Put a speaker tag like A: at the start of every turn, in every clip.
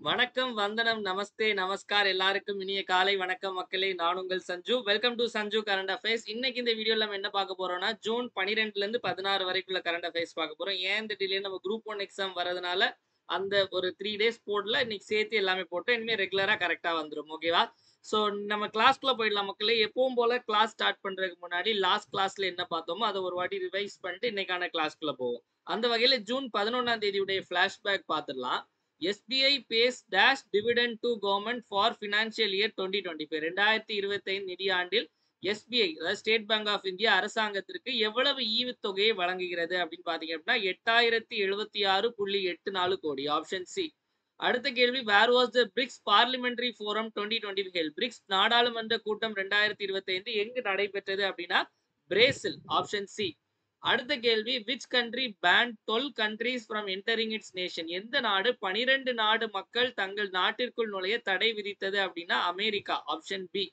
A: வணக்கம், வந்தனம், நமஸ்தே, நமஸ்கார் எல்லாருக்கும் இனிய காலை வணக்கம் மக்களே. நான் உங்கள் Sanju. Welcome to Sanju current affairs. இன்னைக்கு இந்த வீடியோல நம்ம என்ன பார்க்க போறோம்னா, ஜூன் 12லேருந்து 16 வரைக்குள்ள கரண்ட் அஃபேர்ஸ் பார்க்க போறோம். ஏன் இந்த டிலே நம்ம குரூப் 1 எக்ஸாம் வரதுனால, அந்த ஒரு 3 டேஸ் போடல. இன்னைக்கு சேர்த்து எல்லாமே போட்டோம். இனிமே ரெகுலரா கரெக்ட்டா வந்துரும். ஓகேவா? ஸோ நம்ம கிளாஸ்க்குள்ள போயிடலாம் மக்களே. எப்பவும் போல கிளாஸ் ஸ்டார்ட் பண்றதுக்கு முன்னாடி லாஸ்ட் கிளாஸ்ல என்ன பார்த்தோமோ, அத ஒரு வாட்டி ரிவைஸ் பண்ணிட்டு இன்னைக்கான கிளாஸ்க்குள்ள போவோம். அந்த வகையில ஜூன் 11ஆம் தேதியுடைய ஃபிளாஷ்பேக் பார்த்துடலாம். SBI pays dash dividend to government for financial year 2025 2025 நிதியாண்டில் SBI அதாவது ஸ்டேட் பேங்க் ஆஃப் இந்தியா அரசாங்கத்திற்கு எவ்வளவு ஈவுத்தொகையை வழங்குகிறது அப்படின்னு பாத்தீங்க அப்படின்னா 8076.84 கோடி. Option C. அடுத்த கேள்வி, where was the BRICS parliamentary forum 2025 BRICS நாடாளுமன்ற கூட்டம் 2025 எங்கு நடைபெற்றது அப்படின்னா பிரேசில். Option C. அடுத்த கேள்வி, which country ban 12 countries from entering its nation எந்த நாடு 12 நாடு மக்கள் தங்கள் நாட்டிற்குள் நுழைய தடை விதித்தது அப்படின்னா அமெரிக்கா. Option B.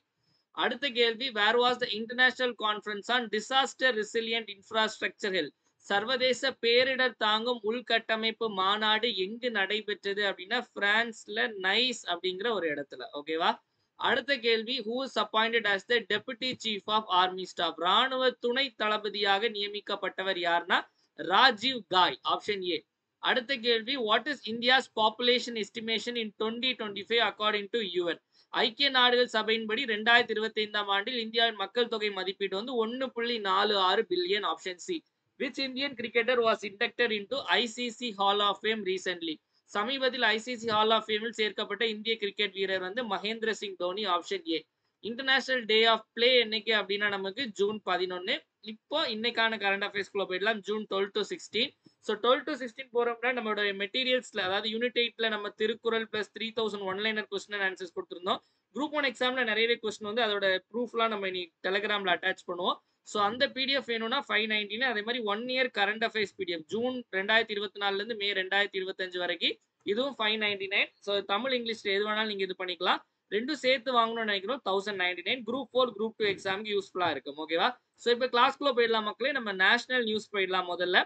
A: அடுத்த கேள்வி, where was the international conference on disaster resilient infrastructure held சர்வதேச பேரிடர் தாங்கும் உள்கட்டமைப்பு மாநாடு எங்கு நடைபெற்றது அப்படின்னா பிரான்ஸ்ல நைஸ் அப்படிங்கிற ஒரு இடத்துல. ஓகேவா? அடுத்த கேள்வி, who is appointed as the deputy chief of army staff ராணுவ துணை தளபதியாக நியமிக்கப்பட்டவர் யாருன்னா ராஜீவ் காய். Option A. அடுத்த கேள்வி, what is India's population estimation in 2025 according to UN ஐக்கிய நாடுகள் சபையின்படி 2025ஆம் ஆண்டில் இந்தியாவின் மக்கள் தொகை மதிப்பீடு வந்து 1.46 billion. Option C. Which Indian cricketer was inducted into ICC Hall of Fame recently சமீபத்தில் ஐசிசி ஹால் ஆஃப் ஃபேமில் சேர்க்கப்பட்ட இந்திய கிரிக்கெட் வீரர் வந்து Mahendra Singh Dhoni. Option A. International day of play என்னைக்கு அப்படின்னா நமக்கு ஜூன் 11. இப்போ இன்னைக்கான கரண்ட் அஃபேர்ஸ்குள்ள போயிடலாம். June 12 to 16. ஸோ 12 to 16 போறோம்னா நம்மளோட மெட்டீரியல்ஸ்ல அதாவது யூனிட் 8ல நம்ம Thirukkural plus 3000 one-liner question and answers கொடுத்துருந்தோம். குரூப் 1 எக்ஸாம்ல நிறையவே கொஸ்டின் வந்து அதோட ப்ரூஃப்லாம் நம்ம இனி டெலிகிராம்ல அட்டாச் பண்ணுவோம். ஸோ அந்த பிடிஎஃப் வேணும்னா 519. அதே மாதிரி 1 year current affairs PDF June 2024 இருந்து மே 2025 வரைக்கும் இதுவும் 599. ஸோ தமிழ் இங்கிலீஷ் எது வேணாலும் நீங்க இது பண்ணிக்கலாம். ரெண்டும் சேர்த்து வாங்கணும்னு நினைக்கிறோம் 1099. குரூப் 4 குரூப் 2 எக்ஸாமுக்கு யூஸ்ஃபுல்லா இருக்கும். ஓகேவா? ஸோ இப்போ கிளாஸ்க்குள்ள போயிடலாம் மக்களே. நம்ம நேஷனல் நியூஸ் போயிடலாம். முதல்ல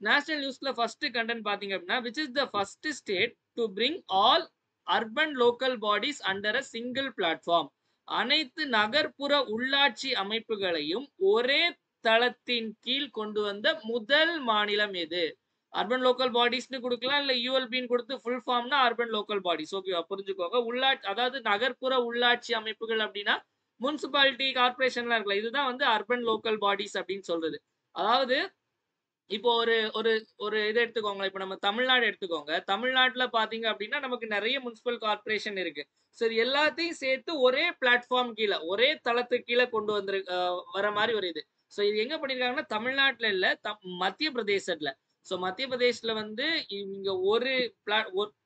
A: நேஷனல் நியூஸ்ல ஃபர்ஸ்ட் கண்டென்ட் பாத்தீங்க அப்படின்னா which is the first state to bring all urban local bodies under a single platform அனைத்து நகர்ப்புற உள்ளாட்சி அமைப்புகளையும் ஒரே தளத்தின் கீழ் கொண்டு வந்த முதல் மாநிலம் எது? அர்பன் லோக்கல் பாடிஸ்னு கொடுக்கலாம், இல்ல யூஎல்பின்னு கொடுத்து ஃபுல் ஃபார்ம்னா அர்பன் லோக்கல் பாடிஸ். ஓகேவா? புரிஞ்சுக்கோங்க. உள்ளாட்சி அதாவது நகர்ப்புற உள்ளாட்சி அமைப்புகள் அப்படின்னா முனிசிபாலிட்டி கார்பரேஷன்லாம் இருக்குல்ல, இதுதான் வந்து அர்பன் லோக்கல் பாடிஸ் அப்படின்னு சொல்றது. அதாவது இப்போ ஒரு ஒரு ஒரு இது எடுத்துக்கோங்க. இப்ப நம்ம தமிழ்நாடு எடுத்துக்கோங்க. தமிழ்நாட்டுல பாத்தீங்க அப்படின்னா நமக்கு நிறைய முனிசிபல் கார்பரேஷன் இருக்கு. சரி, எல்லாத்தையும் சேர்த்து ஒரே பிளாட்ஃபார்ம் கீழ ஒரே தளத்துக்கு கீழ கொண்டு வந்து வர மாதிரி ஒரு இது. ஸோ இது எங்க பண்ணிருக்காங்கன்னா தமிழ்நாட்டுல இல்ல, மத்திய பிரதேசத்துல. ஸோ மத்திய பிரதேஷ்ல வந்து இங்க ஒரு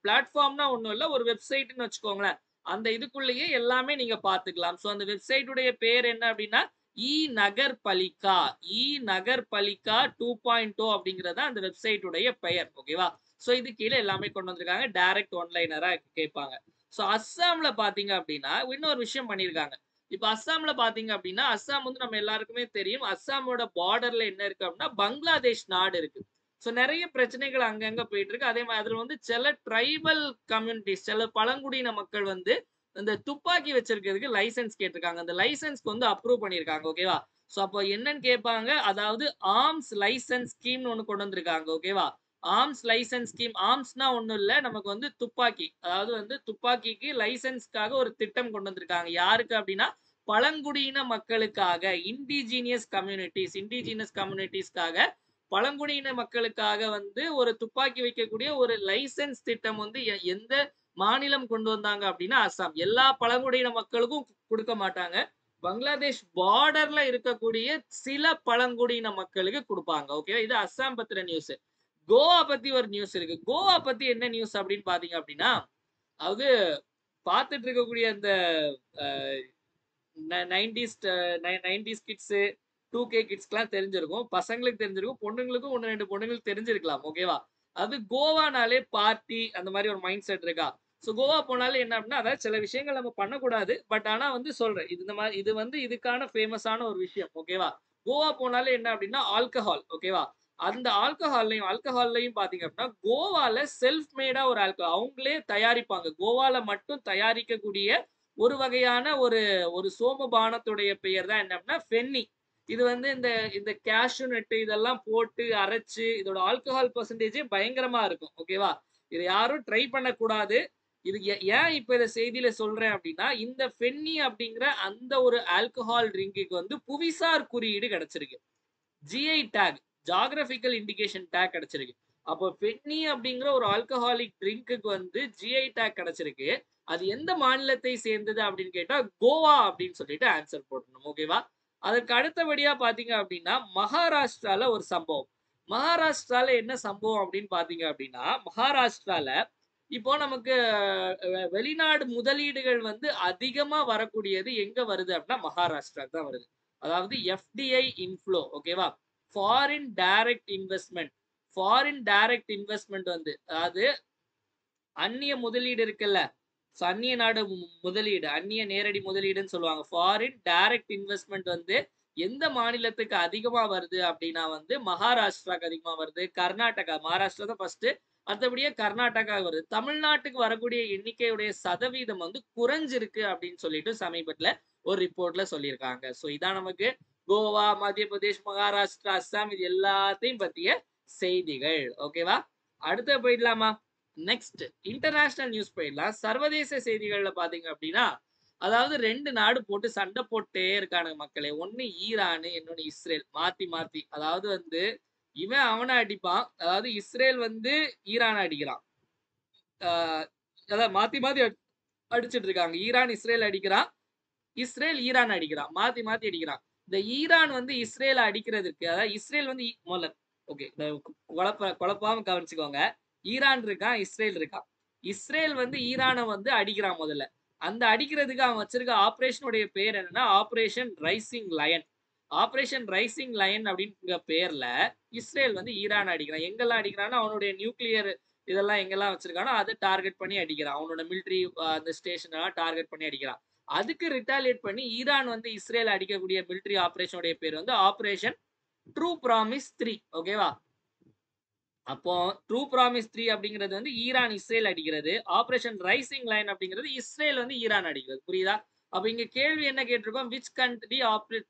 A: பிளாட்ஃபார்ம்னா ஒண்ணும் இல்ல, ஒரு வெப்சைட்னு வச்சுக்கோங்களேன். அந்த இதுக்குள்ளேயே எல்லாமே நீங்க பாத்துக்கலாம். ஸோ அந்த வெப்சைட்டுடைய பேர் என்ன அப்படின்னா இ நகர்பலிகா. இ நகர்பலிகா 2.0 அப்படிங்கறது அந்த வெப்சைட் உடைய பெயர். ஓகேவா? சோ இது கீழே எல்லாமே கொண்டு வந்திருக்காங்க. டைரக்ட் ஒன்லைனரா கேட்பாங்க. சோ அஸ்ஸாம்ல பாத்தீங்க அப்படின்னா இன்னொரு விஷயம் பண்ணிருக்காங்க. இப்ப அஸ்ஸாம்ல பாத்தீங்க அப்படின்னா அஸ்ஸாம் வந்து நம்ம எல்லாருக்குமே தெரியும். அஸ்ஸாமோட பார்டர்ல என்ன இருக்கு அப்படின்னா பங்களாதேஷ் நாடு இருக்கு. சோ நிறைய பிரச்சனைகள் அங்கங்க போயிட்டு இருக்கு. அதே மாதிரி அதுல வந்து சில ட்ரைபல் கம்யூனிட்டிஸ், சில பழங்குடியின மக்கள் வந்து இந்த துப்பாக்கி வச்சிருக்கிறதுக்கு லைசென்ஸ் கேட்டிருக்காங்க. அந்த லைசென்ஸ்க்கு வந்து அப்ரூவ் பண்ணிருக்காங்க. ஓகேவா? சோ அப்போ என்னன்னு கேட்பாங்க, அதாவது ஆர்ம்ஸ் லைசென்ஸ் ஸ்கீம்னு ஒண்ணு கொண்டு வந்திருக்காங்க. ஓகேவா? Arms licence scheme. ஆர்ம்ஸ்னா ஒண்ணும் இல்ல, நமக்கு வந்து துப்பாக்கி. அதாவது வந்து துப்பாக்கிக்கு லைசென்ஸ்க்காக ஒரு திட்டம் கொண்டு வந்திருக்காங்க. யாருக்கு அப்படின்னா பழங்குடியின மக்களுக்காக, இண்டிஜினியஸ் கம்யூனிட்டிஸ்க்காக பழங்குடியின மக்களுக்காக வந்து ஒரு துப்பாக்கி வைக்கக்கூடிய ஒரு லைசென்ஸ் திட்டம் வந்து எந்த மாநிலம் கொண்டு வந்தாங்க அப்படின்னா அஸ்ஸாம். எல்லா பழங்குடியின மக்களுக்கும் கொடுக்க மாட்டாங்க. பங்களாதேஷ் பார்டர்ல இருக்கக்கூடிய சில பழங்குடியின மக்களுக்கு கொடுப்பாங்க. ஓகே, இது அஸ்ஸாம் பத்திர நியூஸ். கோவா பத்தி ஒரு நியூஸ் இருக்கு. கோவா பத்தி என்ன நியூஸ் அப்படின்னு பாத்தீங்க அப்படின்னா, அது பார்த்துட்டு இருக்கக்கூடிய அந்த 90s கிட்ஸ் 2K கிட்ஸ்க்குலாம் தெரிஞ்சிருக்கும். பசங்களுக்கு தெரிஞ்சிருக்கும். பொண்ணுங்களுக்கும் 1, 2 பொண்ணுங்களுக்கு தெரிஞ்சிருக்கலாம். ஓகேவா? அது கோவானாலே பார்ட்டி அந்த மாதிரி ஒரு மைண்ட் செட் இருக்கா? சோ கோவா போனாலே என்ன அப்படின்னா, அதாவது சில விஷயங்கள் நம்ம பண்ணக்கூடாது. பட் ஆனா வந்து சொல்றேன். இது இந்த மாதிரி இது வந்து இதுக்கான ஃபேமஸான ஒரு விஷயம். ஓகேவா? கோவா போனாலே என்ன அப்படின்னா ஆல்கஹால். ஓகேவா? அந்த ஆல்கஹால்லையும் பாத்தீங்க அப்படின்னா கோவால செல்ஃப் மேடா ஒரு ஆல்கஹால் அவங்களே தயாரிப்பாங்க. கோவால மட்டும் தயாரிக்கக்கூடிய ஒரு வகையான ஒரு ஒரு சோமபானத்துடைய பெயர் தான் என்ன அப்படின்னா ஃபென்னி. இது வந்து இந்த இந்த கேஷ்யூ நட் இதெல்லாம் போட்டு அரைச்சு இதோட ஆல்கஹால் பெர்சன்டேஜே பயங்கரமா இருக்கும். ஓகேவா? இதை யாரும் ட்ரை பண்ணக்கூடாது. இது ஏன் இப்ப இத செய்தியில சொல்றேன் அப்படின்னா, இந்த ஃபென்னி அப்படிங்கிற அந்த ஒரு ஆல்கஹால் ட்ரிங்க்குக்கு வந்து புவிசார் குறியீடு கிடைச்சிருக்கு. GI take, geographical indication take கிடைச்சிருக்கு. அப்போ ஃபென்னி அப்படிங்கிற ஒரு ஆல்கஹாலிக் ட்ரிங்க்குக்கு வந்து ஜிஐ டேக் கிடைச்சிருக்கு. அது எந்த மாநிலத்தை சேர்ந்தது அப்படின்னு கேட்டா கோவா அப்படின்னு சொல்லிட்டு ஆன்சர் போடணும். ஓகேவா? அதற்கு அடுத்தபடியா பாத்தீங்க அப்படின்னா மகாராஷ்டிரால ஒரு சம்பவம். மகாராஷ்டிரால என்ன சம்பவம் அப்படின்னு பாத்தீங்க அப்படின்னா மகாராஷ்டிரால இப்போ நமக்கு வெளிநாடு முதலீடுகள் வந்து அதிகமா வரக்கூடியது எங்க வருது அப்படின்னா மகாராஷ்டிரா தான் வருது. அதாவது எஃப்டிஐ இன்ஃப்ளோ. ஓகேவா? Foreign direct investment. Foreign direct investment வந்து அதாவது அந்நிய முதலீடு இருக்குல்ல, அந்நிய நாடு முதலீடு, அந்நிய நேரடி முதலீடுன்னு சொல்லுவாங்க. ஃபாரின் டைரக்ட் இன்வெஸ்ட்மெண்ட் வந்து எந்த மாநிலத்துக்கு அதிகமா வருது அப்படின்னா வந்து மகாராஷ்டிராக்கு அதிகமா வருது. கர்நாடகா, மகாராஷ்டிரா தான் ஃபர்ஸ்ட். அடுத்தபடியே கர்நாடகா வருது. தமிழ்நாட்டுக்கு வரக்கூடிய எண்ணிக்கையுடைய சதவீதம் வந்து குறைஞ்சிருக்கு அப்படின்னு சொல்லிட்டு சமீபத்துல ஒரு ரிப்போர்ட்ல சொல்லியிருக்காங்க. ஸோ இதான் நமக்கு கோவா, மத்திய பிரதேஷ், மகாராஷ்டிரா, அஸ்ஸாம் இது எல்லாத்தையும் பத்திய செய்திகள். ஓகேவா? அடுத்து போயிடலாமா? நெக்ஸ்ட் இன்டர்நேஷனல் நியூஸ் போயிடலாம். சர்வதேச செய்திகள்ல பாத்தீங்க அப்படின்னா அதாவது 2 நாடு போட்டு சண்டை போட்டே இருக்கானுங்க மக்களே. ஒண்ணு ஈரான், இன்னொன்னு இஸ்ரேல். மாத்தி மாத்தி. அதாவது வந்து இவன் அவனை அடிப்பான். அதாவது இஸ்ரேல் வந்து ஈரான் அடிக்கிறான். ஆஹ் அதாவது மாத்தி மாத்தி அடிச்சிட்டு இருக்காங்க. ஈரான் இஸ்ரேல் அடிக்கிறான். இஸ்ரேல் ஈரான் அடிக்கிறான். மாத்தி மாத்தி அடிக்கிறான். இந்த ஈரான் வந்து இஸ்ரேல அடிக்கிறதுக்கு அதாவது இஸ்ரேல் வந்து முதல்ல ஓகே குழப்பாம கவனிச்சுக்கோங்க. ஈரான் இருக்கான், இஸ்ரேல் இருக்கான். இஸ்ரேல் வந்து ஈரானை வந்து அடிக்கிறான் முதல்ல. அந்த அடிக்கிறதுக்கு அவன் வச்சிருக்க ஆபரேஷனுடைய பேர் என்னன்னா operation rising lion. Operation rising lion அப்படிங்கிற பேர்ல இஸ்ரேல் வந்து ஈரான் அடிக்கிறான். எங்கெல்லாம் அடிக்கிறான்னா அவனுடைய நியூக்ளியர் இதெல்லாம் எங்கெல்லாம் வச்சிருக்கானோ அதை டார்கெட் பண்ணி அடிக்கிறான். அவனோட மிலிட்டரி அந்த ஸ்டேஷன் எல்லாம் டார்கெட் பண்ணி அடிக்கிறான். அதுக்கு ரிட்டாலியேட் பண்ணி ஈரான் வந்து இஸ்ரேல் அடிக்கக்கூடிய மிலிட்டரி ஆபரேஷனுடைய பேர் வந்து ஆபரேஷன் ட்ரூ ப்ராமிஸ் 3. ஓகேவா? அப்போ ட்ரூ ப்ராமிஸ் 3 அப்படிங்கிறது வந்து ஈரான் இஸ்ரேல் அடிக்கிறது. ஆபரேஷன் ரைசிங் லைன் அப்படிங்கிறது இஸ்ரேல் வந்து ஈரான் அடிக்கிறது. புரியுதா? அப்ப இங்க கேள்வி என்ன கேட்டிருக்கோம்? Which country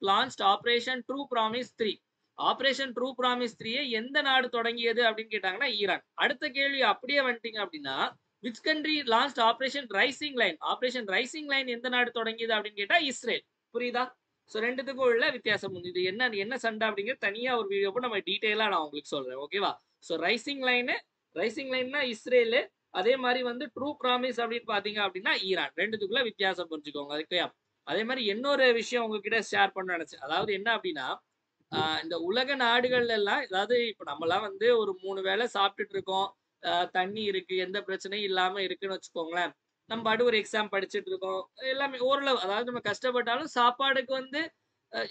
A: launched operation true promise 3? Operation true promise 3 எந்த நாடு தொடங்கியது அப்படின்னு கேட்டாங்கன்னா ஈரான். அடுத்த கேள்வி அப்படியே வந்துட்டீங்க அப்படின்னா which country launched operation rising lion? Operation rising lion எந்த நாடு தொடங்கியது அப்படின்னு கேட்டா இஸ்ரேல். புரியுதா? சோ ரெண்டுத்துக்கும் உள்ள வித்தியாசம். இது என்ன என்ன சண்டை அப்படிங்கிறது தனியா ஒரு வீடியோ போட்டு நம்ம டீடைலா நான் உங்களுக்கு சொல்றேன். ஓகேவா? ஸோ ரைசிங் லைன்னா இஸ்ரேலு. அதே மாதிரி வந்து ட்ரூ ப்ராமிஸ் அப்படின்னு பாத்தீங்க அப்படின்னா ஈரான். ரெண்டுத்துக்குள்ள வித்தியாசம் புரிஞ்சுக்கோங்க. அதுக்கு அதே மாதிரி இன்னொரு விஷயம் உங்ககிட்ட ஷேர் பண்ண நினைச்சேன். அதாவது என்ன அப்படின்னா இந்த உலக நாடுகள்ல எல்லாம் அதாவது இப்ப நம்மலாம் வந்து ஒரு 3 வேளை சாப்பிட்டுட்டு இருக்கோம். தண்ணி இருக்கு, எந்த பிரச்சனையும் இல்லாம இருக்குன்னு வச்சுக்கோங்களேன். நம்ம பாட்டு ஒரு எக்ஸாம் படிச்சுட்டு இருக்கோம். எல்லாமே ஓரளவு அதாவது நம்ம கஷ்டப்பட்டாலும் சாப்பாடுக்கு வந்து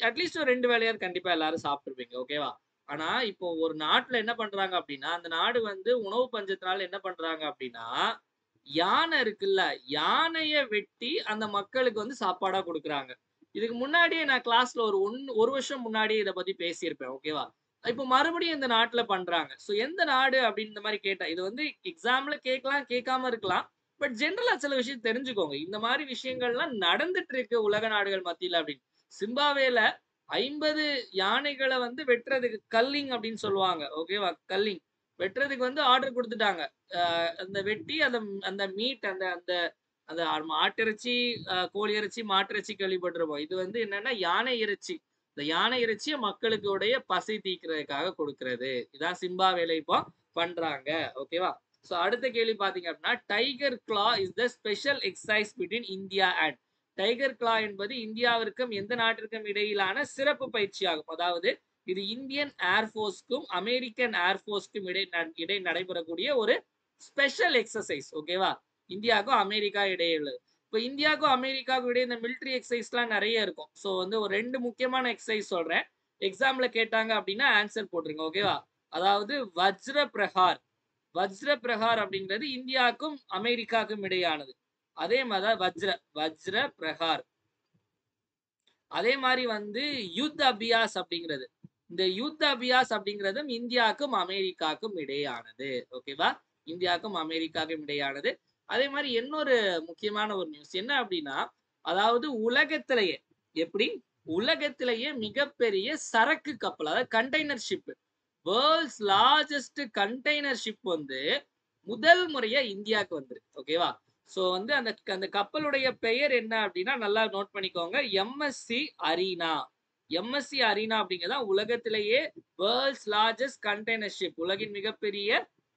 A: அட்லீஸ்ட் ஒரு 2 வேளையாவது கண்டிப்பா எல்லாரும் சாப்பிட்டுருப்பீங்க. ஓகேவா? ஆனா இப்போ ஒரு நாட்டுல என்ன பண்றாங்க அப்படின்னா அந்த நாடு வந்து உணவு பஞ்சத்தினால என்ன பண்றாங்க அப்படின்னா யானை இருக்குல்ல, யானைய வெட்டி அந்த மக்களுக்கு வந்து சாப்பாடா கொடுக்குறாங்க. இதுக்கு முன்னாடியே நான் கிளாஸ்ல ஒரு வருஷம் முன்னாடியே இத பத்தி பேசியிருப்பேன். ஓகேவா? இப்போ மறுபடியும் இந்த நாட்டுல பண்றாங்க. சோ எந்த நாடு அப்படின்னு இந்த மாதிரி கேட்டா இது வந்து எக்ஸாம்ல கேட்கலாம், கேட்காம இருக்கலாம். பட் ஜெனரலா சில விஷயம் தெரிஞ்சுக்கோங்க. இந்த மாதிரி விஷயங்கள்லாம் நடந்துட்டு இருக்கு உலக நாடுகள் மத்தியில அப்படின்னு. சிம்பாவேல 50 யானைகளை வந்து வெட்டுறதுக்கு கல்லிங் அப்படின்னு சொல்லுவாங்க. ஓகேவா? கல்லிங் வெட்டுறதுக்கு வந்து ஆர்டர் கொடுத்துட்டாங்க. அந்த வெட்டி அந்த அந்த மீட் அந்த அந்த அந்த ஆட்டிறைச்சி, கோழி இறைச்சி, மாட்டிறைச்சி கேள்விப்பட்டிருப்போம். இது வந்து என்னன்னா யானை இறைச்சி. இந்த யானை இறைச்சிய மக்களுக்கு உடைய பசி தீர்க்கிறதுக்காக கொடுக்கிறது. இதான் சிம்பாவேல இப்போ பண்றாங்க. ஓகேவா? சோ அடுத்த கேள்வி பாத்தீங்க அப்படின்னா டைகர் கிளா is the special exercise between India and tiger கிளா என்பது இந்தியாவிற்கும் எந்த நாட்டிற்கும் இடையிலான சிறப்பு பயிற்சியாகும். அதாவது இது இந்தியன் ஏர்போர்ஸ்க்கும் அமெரிக்கன் ஏர்போர்ஸ்க்கும் இடை நடைபெறக்கூடிய ஒரு ஸ்பெஷல் எக்ஸசைஸ். ஓகேவா? இந்தியாவுக்கும் அமெரிக்கா இடையே உள்ளது. இப்போ இந்தியாவுக்கும் அமெரிக்காவுக்கும் இடையே இந்த மிலிட்டரி எக்ஸசைஸ்லாம் நிறைய இருக்கும். ஸோ வந்து ஒரு 2 முக்கியமான எக்ஸசைஸ் சொல்றேன். எக்ஸாம்ல கேட்டாங்க அப்படின்னா ஆன்சர் போட்டுருங்க. ஓகேவா? அதாவது வஜ்ர பிரஹார். வஜ்ர பிரஹார் அப்படிங்கிறது இந்தியாவுக்கும் அமெரிக்காவுக்கும் இடையானது. அதே மாதிரி வஜ்ர பிரஹார். அதே மாதிரி வந்து யுத் அபியாஸ் அப்படிங்கிறது. இந்த யுத்த அபியாஸ் அப்படிங்கிறதும் இந்தியாவுக்கும் அமெரிக்காவுக்கும் இடையானது. ஓகேவா? இந்தியாவுக்கும் அமெரிக்காவுக்கும் இடையானது. அதே மாதிரி இன்னொரு முக்கியமான ஒரு நியூஸ் என்ன அப்படின்னா, அதாவது உலகத்திலேயே எப்படி உலகத்திலேயே மிகப்பெரிய சரக்கு கப்பல், அதாவது container ship, world's largest container ship வந்து முதல் முறையா இந்தியாவுக்கு வந்துருக்கு. ஓகேவா? சோ வந்து அந்த அந்த கப்பலுடைய பெயர் என்ன அப்படின்னா நல்லா நோட் பண்ணிக்கோங்க. MSc arena. எம்எஸ்சி அரீனா அப்படிங்கிறதா உலகத்திலேயே வேர்ல்ட்ஸ் லார்ஜஸ்ட் கண்டெய்னர் ஷிப், உலகின் மிகப்பெரிய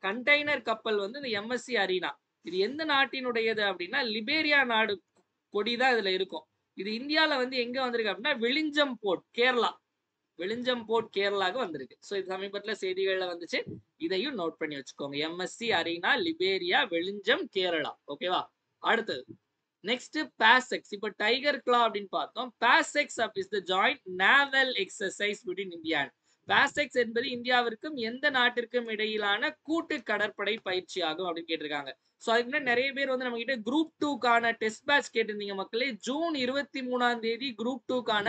A: கண்டெய்னர் கப்பல் வந்து இந்த எம்எஸ்சி அரீனா. இது எந்த நாட்டினுடையது அப்படின்னா லிபேரியா நாடு கொடிதான் இதுல இருக்கும். இது இந்தியால வந்து எங்க வந்திருக்கு அப்படின்னா விழிஞ்சம் போர்ட், கேரளா. விழிஞ்சம் போர்ட் கேரளாவுக்கு வந்திருக்கு. ஸோ இது சமீபத்துல செய்திகள்ல வந்துச்சு. இதையும் நோட் பண்ணி வச்சுக்கோங்க. MSC Arena, Liberia, Vizhinjam, Kerala. ஓகேவா? அடுத்தது நெக்ஸ்ட் பாசெக்ஸ். இப்ப டைகர் கிளா அப்படின்னு பார்த்தோம். PASSEX is the joint naval exercise between India. பாசெக்ஸ் என்பது இந்தியாவிற்கும் எந்த நாட்டிற்கும் இடையிலான கூட்டு கடற்படை பயிற்சி ஆகும் அப்படின்னு கேட்டிருக்காங்க. ஸோ அதுக்கு முன்னாடி நிறைய பேர் வந்து நம்ம கிட்ட குரூப் 2க்கான டெஸ்ட் பேட்ச் கேட்டிருந்தீங்க மக்களே. ஜூன் 23ஆம் தேதி குரூப் 2க்கான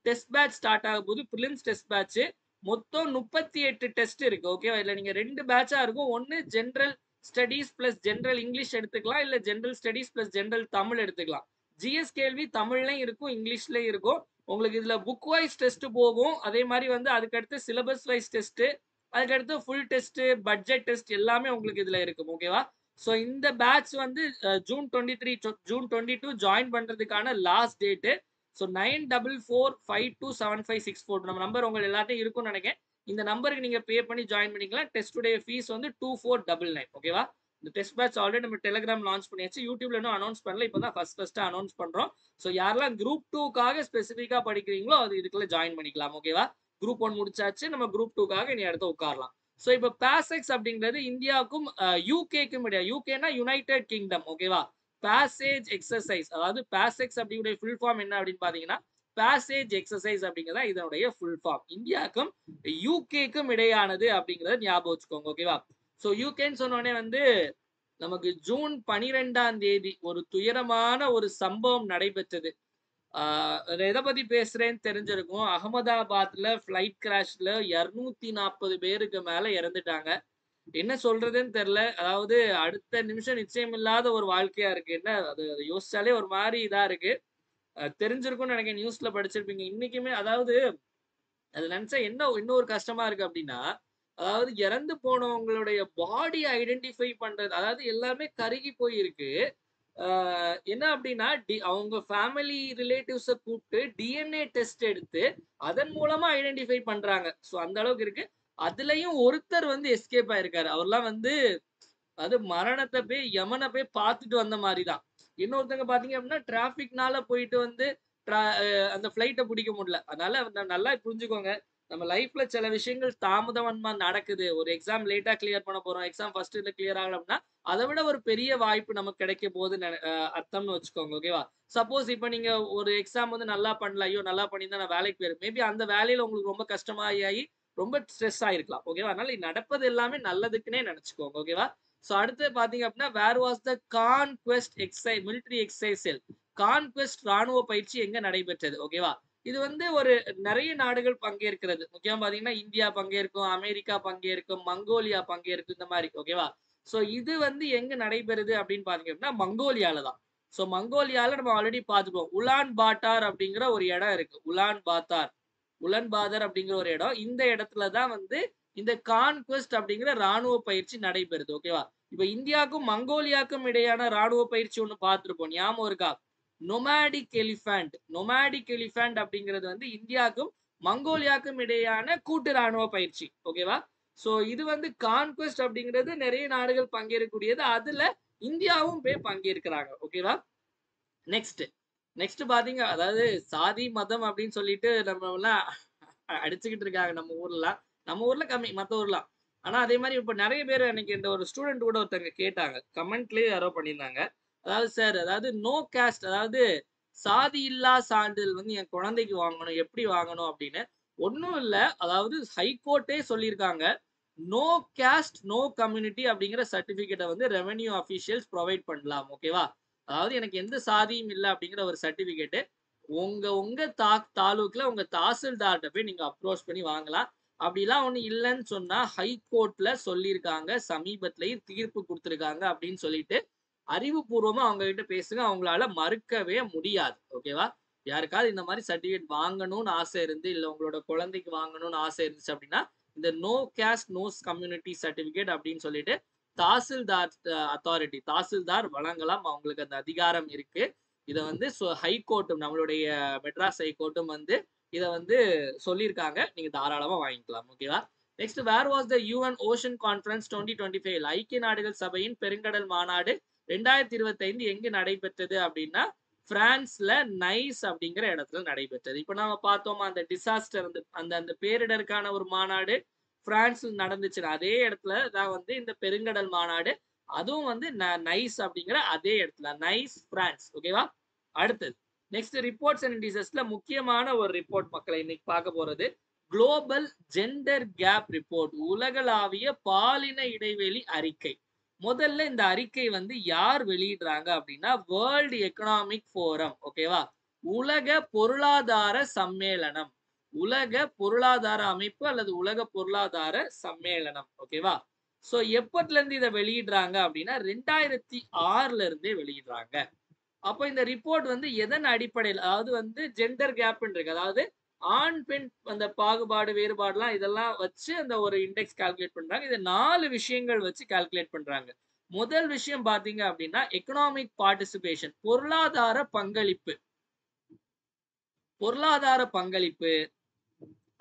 A: டெஸ்ட் பேட்ச் ஸ்டார்ட் ஆக போது. பிலிம்ஸ் டெஸ்ட் பேட்ச் மொத்தம் 38 டெஸ்ட் இருக்கு. ஓகேவா? இல்ல நீங்க 2 பேட்சா இருக்கும். ஒன்னு general studies plus general English எடுத்துக்கலாம், இல்ல general studies plus general Tamil எடுத்துக்கலாம். ஜிஎஸ் கேள்வி தமிழ்லயும் இருக்கும், இங்கிலீஷ்லயும் இருக்கும். உங்களுக்கு இதுல புக் வைஸ் டெஸ்ட் போகும். அதே மாதிரி வந்து அதுக்கடுத்து சிலபஸ் வைஸ் டெஸ்ட், அதுக்கடுத்து ஃபுல் டெஸ்ட், பட்ஜெட் டெஸ்ட் எல்லாமே உங்களுக்கு இதுல இருக்கும். ஓகேவா? ஸோ இந்த பேட்ச் வந்து ஜூன் 23 ஜூன் 22 ஜாயின் பண்றதுக்கான லாஸ்ட் டேட்டு. ஸோ 94452756 நம்ம நம்பர் உங்க எல்லாத்தையும் இருக்கும்னு நினைக்கிறேன். இந்த நம்பருக்கு நீங்க பே பண்ணி ஜாயின் பண்ணிக்கலாம். டெஸ்டுடைய ஃபீஸ் வந்து 2499. ஓகேவா? இந்த டெஸ்ட் பேட்ச் ஆல்ரெடி நம்ம டெலிகிராம் லான்ச் பண்ணியாச்சு. யூடியூப்ல இன்னும் அனௌன்ஸ் பண்ணல. இப்பதான் ஃபர்ஸ்ட் அனௌன்ஸ் பண்றோம். ஸோ யாரெல்லாம் குரூப் 2க்காக ஸ்பெசிஃபிக்கா படிக்கிறீங்களோ அது இதுக்குள்ள ஜாயின் பண்ணிக்கலாம். ஓகேவா? குரூப் 1 முடிச்சாச்சு. நம்ம குரூப் 2க்காக இனி அடுத்து உட்காரலாம். ஸோ இப்போ பாசெக்ஸ் அப்படிங்கிறது இந்தியாவுக்கும் யூகேக்கும் இடையே. யூகேனா யுனைடெட் கிங்டம். ஓகேவா? பேசேஜ் எக்ஸசைஸ், அதாவது பாசெக்ஸ் அப்படிங்கிற ஃபுல் ஃபார்ம் என்ன அப்படின்னு பாத்தீங்கன்னா பேசேஜ் எக்ஸசைஸ் அப்படிங்கிறதா இதனுடைய ஃபுல் ஃபார்ம். இந்தியாவுக்கும் யூகேக்கும் இடையானது அப்படிங்கறத ஞாபகம் வச்சுக்கோங்க. ஓகேவா? ஸோ யூகேன்னு சொன்னோடனே வந்து நமக்கு ஜூன் 12ஆம் தேதி ஒரு துயரமான ஒரு சம்பவம் நடைபெற்றது. எதை பத்தி பேசுறேன்னு தெரிஞ்சிருக்கும். அகமதாபாத்ல பிளைட் கிராஷ்ல 240 பேருக்கு மேல இறந்துட்டாங்க. என்ன சொல்றதுன்னு தெரியல. அதாவது அடுத்த நிமிஷம் நிச்சயம் இல்லாத ஒரு வாழ்க்கையா இருக்கு. என்ன அது யோசிச்சாலே ஒரு மாதிரி இதா இருக்கு. தெரிஞ்சிருக்கும்னு நினைக்கிறேன். நியூஸ்ல படிச்சிருப்பீங்க. இன்னைக்குமே அதாவது அது நினைச்சா என்ன இன்னொரு கஷ்டமா இருக்கு அப்படின்னா, அதாவது இறந்து போனவங்களுடைய பாடி ஐடென்டிஃபை பண்றது, அதாவது எல்லாமே கருகி போயிருக்கு. என்ன அப்படின்னா அவங்க ஃபேமிலி ரிலேட்டிவ்ஸ கூப்பிட்டு டிஎன்ஏ டெஸ்ட் எடுத்து அதன் மூலமா ஐடென்டிஃபை பண்றாங்க. ஸோ அந்த அளவுக்கு இருக்கு. அதுலயும் ஒருத்தர் வந்து எஸ்கேப் ஆயிருக்காரு. அவர்லாம் வந்து அது மரணத்தை போய் யமனை போய் பார்த்துட்டு வந்த மாதிரிதான். இன்னொருத்தங்க பாத்தீங்க அப்படின்னா டிராபிக்னால போயிட்டு வந்து அந்த பிளைட்டை பிடிக்க முடியல. அதனால நல்லா புரிஞ்சுக்கோங்க. நம்ம லைஃப்ல சில விஷயங்கள் தாமதமா நடக்குது. ஒரு எக்ஸாம் லேட்டா கிளியர் பண்ண போறோம். எக்ஸாம் ஃபர்ஸ்ட் இதுல கிளியர் ஆகல அப்படின்னா அதை விட ஒரு பெரிய வாய்ப்பு நமக்கு கிடைக்க போகுதுன்னு அர்த்தம்னு வச்சுக்கோங்க. ஓகேவா? சப்போஸ் இப்ப நீங்க ஒரு எக்ஸாம் வந்து நல்லா பண்ணல, ஐயோ நல்லா பண்ணியிருந்தா நான் வேலைக்கு போயிருக்கேன். மேபி அந்த வேலையில உங்களுக்கு ரொம்ப கஷ்டமாயி ரொம்ப ஸ்ட்ரெஸ் ஆயிருக்கலாம். ஓகேவா? அதனால நடப்பது எல்லாமே நல்லதுக்குன்னே நினைச்சுக்கோங்க. ஓகேவா? சோ அடுத்து பாத்தீங்க அப்படின்னா where was the conquest exercise military exercise. Conquest ராணுவ பயிற்சி எங்க நடைபெற்றது? ஓகேவா? இது வந்து ஒரு நிறைய நாடுகள் பங்கேற்கிறது. முக்கியமா பாத்தீங்கன்னா இந்தியா பங்கேற்கும், அமெரிக்கா பங்கேற்கும், மங்கோலியா பங்கேற்கும், இந்த மாதிரி. ஓகேவா? சோ இது வந்து எங்க நடைபெறுது அப்படின்னு பாத்தீங்க அப்படின்னா மங்கோலியால தான். சோ மங்கோலியால நம்ம ஆல்ரெடி பார்த்துப்போம். உலான் பாட்டார் அப்படிங்கிற ஒரு இடம் இருக்கு. உலன் பாதர் அப்படிங்கிற ஒரு இடம். இந்த இடத்துல தான் வந்து இந்த கான்குவெஸ்ட் அப்படிங்கிற ராணுவ பயிற்சி நடைபெறுது. ஓகேவா? இப்ப இந்தியாவுக்கும் மங்கோலியாவுக்கும் இடையான ராணுவ பயிற்சி ஒண்ணு பார்த்திருப்போம். ஞாபகம் இருக்கா? நொமாடிக் எலிஃபண்ட் அப்படிங்கிறது வந்து இந்தியாவுக்கும் மங்கோலியாவுக்கும் இடையான கூட்டு ராணுவ பயிற்சி. ஓகேவா? சோ இது வந்து கான்குவெஸ்ட் அப்படிங்கிறது நிறைய நாடுகள் பங்கேற்கக்கூடியது. அதுல இந்தியாவும் போய் பங்கேற்கிறாங்க. ஓகேவா? நெக்ஸ்ட் பாத்தீங்க, அதாவது சாதி மதம் அப்படின்னு சொல்லிட்டு நம்ம எல்லாம் அடிச்சுக்கிட்டு இருக்காங்க நம்ம ஊர்ல கம்மி, மத்த ஊர்லாம். ஆனா அதே மாதிரி இப்ப நிறைய பேர் எனக்கு இந்த ஒரு ஸ்டூடெண்ட் கூட ஒருத்தங்க கேட்டாங்க, கமெண்ட்லயே யாரோ பண்ணியிருந்தாங்க. அதாவது சார், அதாவது நோ காஸ்ட், அதாவது சாதி இல்லா சான்றிதழ் வந்து என் குழந்தைக்கு வாங்கணும், எப்படி வாங்கணும் அப்படின்னு. ஒன்னும் இல்ல, அதாவது ஹைகோர்ட்டே சொல்லியிருக்காங்க, நோ காஸ்ட் நோ கம்யூனிட்டி அப்படிங்கிற சர்டிபிகேட்டை வந்து ரெவென்யூ அபிஷியல்ஸ் ப்ரொவைட் பண்ணலாம். ஓகேவா? அதாவது எனக்கு எந்த சாதியும் இல்லை அப்படிங்கிற ஒரு சர்டிபிகேட் உங்க தாலுக்குல உங்க தாசில்தார்கிட்ட போய் நீங்க அப்ரோச் பண்ணி வாங்கலாம். அப்படிலாம் ஒண்ணு இல்லன்னு சொன்னா ஹைகோர்ட்ல சொல்லியிருக்காங்க. சமீபத்திலேயே தீர்ப்பு குடுத்திருக்காங்க அப்படின்னு சொல்லிட்டு அறிவுபூர்வமா அவங்க கிட்ட பேசுங்க. அவங்களால மறுக்கவே முடியாது. ஓகேவா? யாருக்காவது இந்த மாரி சர்டிபிகேட் வாங்கணும்னு ஆசை இருந்து, இல்ல உங்களோட குழந்தைக்கு வாங்கணும்னு ஆசை இருந்துச்சு அப்படின்னா, இந்த நோ கேஸ்ட் நோஸ் கம்யூனிட்டி சர்டிபிகேட் அப்படின்னு சொல்லிட்டு தாசில்தார் அத்தாரிட்டி தாசில்தார் வழங்கலாம். அவங்களுக்கு அந்த அதிகாரம் இருக்கு. இத வந்து ஹைகோர்ட் நம்மளுடைய மெட்ராஸ் ஹைகோர்ட்டும் வந்து இத வந்து சொல்லியிருக்காங்க. நீங்க தாராளமா வாங்கிக்கலாம். ஓகேவா? Next where was the UN ocean conference 2025 ஐக்கிய நாடுகள் சபையின் பெருங்கடல் மாநாடு 2025 எங்கு நடைபெற்றது அப்படின்னா பிரான்ஸ்ல நைஸ் அப்படிங்கிற இடத்துல நடைபெற்றது. இப்ப நாம பார்த்தோமா அந்த டிசாஸ்டர் அந்த அந்த பேரிடருக்கான ஒரு மாநாடு பிரான்ஸ்ல நடந்துச்சு. அதே இடத்துல தான் வந்து இந்த பெருங்கடல் மாநாடு அதுவும் வந்து நைஸ் அப்படிங்கிற அதே இடத்துல நைஸ் பிரான்ஸ். ஓகேவா? அடுத்தது நெக்ஸ்ட் ரிப்போர்ட்ஸ் அண்ட் இண்டிசஸ்ல முக்கியமான ஒரு ரிப்போர்ட் மக்களை இன்னைக்கு பார்க்க போறது குளோபல் ஜெண்டர் கேப் ரிப்போர்ட் உலகளாவிய பாலின இடைவெளி அறிக்கை. முதல்ல இந்த அறிக்கை வந்து யார் வெளியிடுறாங்க அப்படின்னா வேர்ல்டு எக்கனாமிக் ஃபோரம். ஓகேவா? உலக பொருளாதார சம்மேளனம், உலக பொருளாதார அமைப்பு அல்லது உலக பொருளாதார சம்மேளனம். ஓகேவா? சோ எப்பத்துல இருந்து இதை வெளியிடுறாங்க அப்படின்னா 2006ல இருந்தே வெளியிடுறாங்க. அப்போ இந்த ரிப்போர்ட் வந்து எதன் அடிப்படையில், அதாவது வந்து ஜெண்டர் கேப் இருக்கு, அதாவது ஆண் பெண் அந்த பாகுபாடு வேறுபாடுலாம் இதெல்லாம் வச்சு அந்த ஒரு இண்டெக்ஸ் கால்குலேட் பண்றாங்க. இது 4 விஷயங்கள் வச்சு கால்குலேட் பண்றாங்க. முதல் விஷயம் பாத்தீங்க அப்படின்னா எக்கனாமிக் பார்ட்டிசிபேஷன், பொருளாதார பங்களிப்பு. பொருளாதார பங்களிப்பு.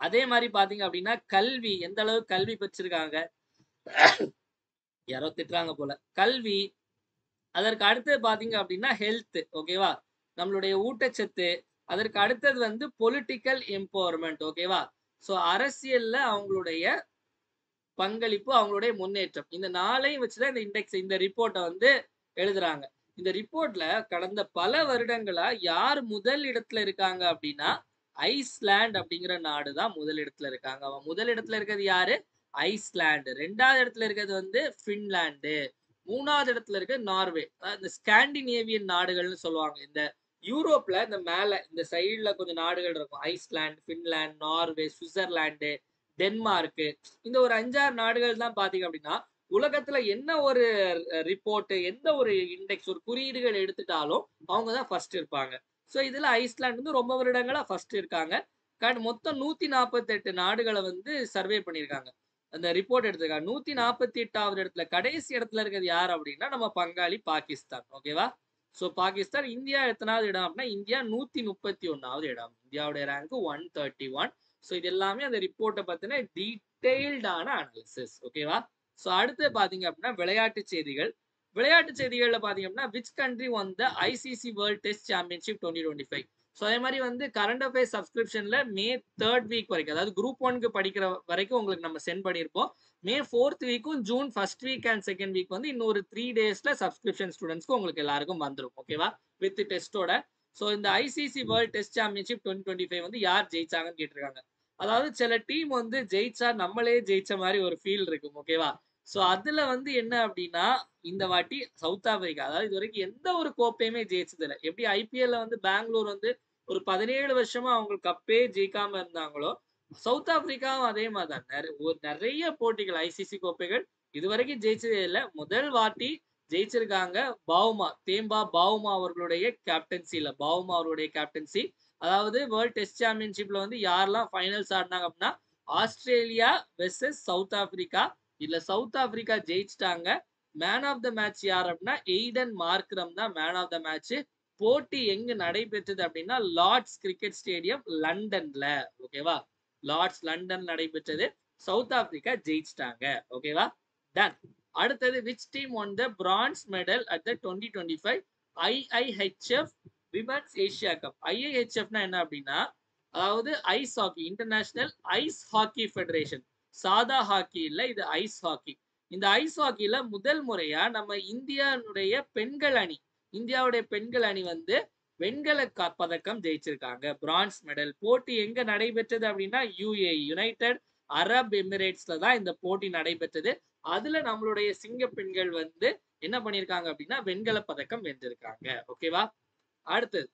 A: அதே மாதிரி பாத்தீங்க அப்படின்னா கல்வி, எந்த அளவுக்கு கல்வி பெற்றிருக்காங்க. யாரோ திட்டுறாங்க போல. கல்வி. அதற்கு அடுத்தது பாத்தீங்க அப்படின்னா ஹெல்த். ஓகேவா? நம்மளுடைய ஊட்டச்சத்து. அதற்கு அடுத்தது வந்து பொலிட்டிக்கல் எம்பவர்மெண்ட். ஓகேவா? சோ அரசியல்ல அவங்களுடைய பங்களிப்பு, அவங்களுடைய முன்னேற்றம். இந்த 4ஐயும் வச்சுதான் இந்த இண்டெக்ஸ் இந்த ரிப்போர்ட்டை வந்து எழுதுறாங்க. இந்த ரிப்போர்ட்ல கடந்த பல வருடங்களா யார் முதல் இடத்துல இருக்காங்க அப்படின்னா ஐஸ்லாண்ட் அப்படிங்கிற நாடு தான் முதல் இடத்துல இருக்காங்க. அவன் முதல் இடத்துல இருக்கிறது யாரு? ஐஸ்லாண்ட். 2வது இடத்துல இருக்கிறது வந்து பின்லாந்து. 3வது இடத்துல இருக்க நார்வே. இந்த ஸ்காண்டினேவியன் நாடுகள்னு சொல்லுவாங்க. இந்த யூரோப்ல இந்த மேல இந்த சைடுல கொஞ்சம் நாடுகள் இருக்கும். Island, Finland, Norway, Switzerland, Denmark. இந்த ஒரு 5-6 நாடுகள் தான் பாத்தீங்க அப்படின்னா உலகத்துல என்ன ஒரு ரிப்போர்ட், எந்த ஒரு இண்டெக்ஸ், ஒரு குறியீடுகள் எடுத்துட்டாலும் அவங்க தான் ஃபர்ஸ்ட் இருப்பாங்க. சோ இதுல ஐஸ்லாண்ட் வந்து ரொம்ப வருடங்களா ஃபர்ஸ்ட் இருக்காங்க. மொத்தம் 148 நாடுகளை வந்து சர்வே பண்ணியிருக்காங்க. அந்த ரிப்போர்ட் எடுத்திருக்காங்க. 148வது இடத்துல கடைசி இடத்துல இருக்கிறது யார் அப்படின்னா நம்ம பங்காளி பாகிஸ்தான். ஓகேவா? சோ பாகிஸ்தான். இந்தியா எத்தனாவது இடம் அப்படின்னா இந்தியா 131வது இடம். இந்தியாவுடைய ரேங்க் 131. சோ இது எல்லாமே அந்த ரிப்போர்ட்டை பத்தின டீடைல்டான அனாலிசிஸ். ஓகேவா? சோ அடுத்து பாத்தீங்க அப்படின்னா விளையாட்டு செய்திகள். விளையாட்டு செய்திகள்ல பாத்தீங்க அப்படின்னா which country one the ICC world test championship 2025. So அதே மாதிரி வந்து கரண்ட் அஃபேர்ஸ் சப்ஸ்கிரிப்ஷன்ல மே 3rd வீக் வரைக்கும், அதாவது குரூப் 1க்கு படிக்கிற வரைக்கும் உங்களுக்கு நம்ம சென்ட் பண்ணியிருப்போம். மே 4th வீக்கும் June 1st week and 2nd week வந்து இன்னொரு 3 டேஸ்ல சப்ஸ்கிரிப்ஷன் ஸ்டூடெண்ட்ஸ்க்கு உங்களுக்கு எல்லாருக்கும் வந்துடும். ஓகேவா? வித் டெஸ்டோட. ஸோ இந்த ஐசிசி வேர்ல்ட் டெஸ்ட் சாம்பியன்ஷிப் 2025 வந்து யார் ஜெயிச்சாங்கன்னு கேட்டிருக்காங்க. அதாவது சில டீம் வந்து ஜெயிச்சா நம்மளே ஜெயிச்ச மாதிரி ஒரு ஃபீல் இருக்கும். ஓகேவா? சோ அதுல வந்து என்ன அப்படின்னா இந்த வாட்டி சவுத் ஆப்பிரிக்கா, அதாவது இது வரைக்கும் எந்த ஒரு கோப்பையுமே ஜெயிச்சது இல்லை. எப்படி ஐபிஎல்ல வந்து பெங்களூர் வந்து ஒரு 17 வருஷமா அவங்க கப்பே ஜெயிக்காம இருந்தாங்களோ சவுத் ஆப்பிரிக்காவும் அதே மாதிரிதான். நிறைய போட்டிகள் ஐசிசி கோப்பைகள் இதுவரைக்கும் ஜெயிச்சதே இல்லை. முதல் வாட்டி ஜெயிச்சிருக்காங்க தேம்பா பாவுமா அவர்களுடைய கேப்டன்சில. பாவுமா அவருடைய கேப்டன்சி, அதாவது வேர்ல்ட் டெஸ்ட் சாம்பியன்ஷிப்ல வந்து யாரெல்லாம் ஃபைனல்ஸ் ஆடினாங்க அப்படின்னா ஆஸ்திரேலியா வெர்சஸ் சவுத் ஆப்பிரிக்கா. இதுல சவுத் ஆப்பிரிக்கா ஜெயிச்சிட்டாங்க. மேன் ஆஃப் த மேட்ச் யார் அப்படின்னா எய்டன் மார்க்ரம் தான் மேன் ஆஃப் த மேட்ச். போட்டி எங்க நடைபெற்றது அப்படின்னா லார்ட்ஸ் கிரிக்கெட் ஸ்டேடியம் லண்டன்ல. ஓகேவா? லார்ட்ஸ் லண்டன் நடைபெற்றது. சவுத் ஆப்பிரிக்கா ஜெயிச்சிட்டாங்க. ஓகேவா? டன். அடுத்தது which team won the bronze medal at the 2025 IIHF women's Asia cup. ஐஐஹெச்எஃப்னா என்ன அப்படின்னா அதாவது ice hockey, international ice hockey federation. சாதா ஹாக்கி இல்ல, இது ஐஸ் ஹாக்கி. இந்த ஐஸ் ஹாக்கில முதல் முறையா நம்ம இந்தியாவுடைய பெண்கள் அணி, இந்தியாவுடைய பெண்கள் அணி வந்து வெண்கல பதக்கம் ஜெயிச்சிருக்காங்க. Bronze medal. போட்டி எங்க நடைபெற்றது அப்படின்னா யுஏஇ, யுனைடெட் அரப் எமிரேட்ஸ்ல தான் இந்த போட்டி நடைபெற்றது. அதுல நம்மளுடைய சிங்க பெண்கள் வந்து என்ன பண்ணிருக்காங்க அப்படின்னா வெண்கல பதக்கம் வென்றிருக்காங்க. ஓகேவா? அடுத்தது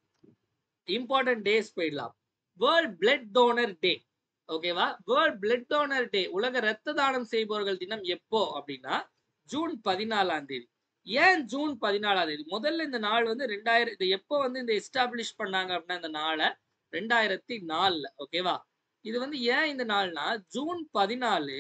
A: இம்பார்ட்டன்ட் டேஸ் போயிடலாம். வேர்ல்ட் பிளட் டோனர் டே. ஓகேவா? வேர்ல்ட் பிளட் டோனர் டே, உலக ரத்த தானம் செய்பவர்கள் தினம் எப்போ அப்படின்னா ஜூன் 14ஆம் தேதி. ஏன் ஜூன் 14ஆம் தேதி? முதல்ல இந்த நாள் வந்து 2000 இது எப்போ வந்து இந்த எஸ்டாப்ளிஷ் பண்ணாங்க அப்படின்னா இந்த நாளை 2004ல. ஓகேவா? இது வந்து ஏன் இந்த நாள்னா ஜூன் 14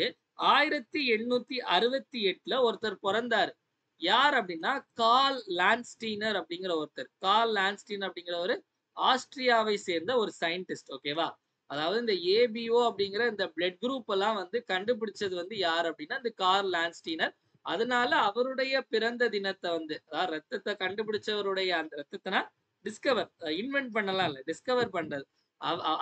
A: 1868ல ஒருத்தர் பிறந்தாரு. யார் அப்படின்னா கார்ல் லான்ஸ்டீனர் அப்படிங்கிற ஒருத்தர். கார்ல் லான்ஸ்டீன் அப்படிங்கிற ஒரு ஆஸ்திரியாவை சேர்ந்த ஒரு சயின்டிஸ்ட். ஓகேவா? அதாவது இந்த ஏபிஓ அப்படிங்கிற இந்த பிளட் குரூப் எல்லாம் வந்து கண்டுபிடிச்சது வந்து யார் அப்படின்னா இந்த கார்ல் லான்ஸ்டீனர். அதனால அவருடைய பிறந்த தினத்தை வந்து, அதாவது ரத்தத்தை கண்டுபிடிச்சவருடைய அந்த ரத்தத்தினா டிஸ்கவர், இன்வென்ட் பண்ணலாம் இல்ல, டிஸ்கவர் பண்றது.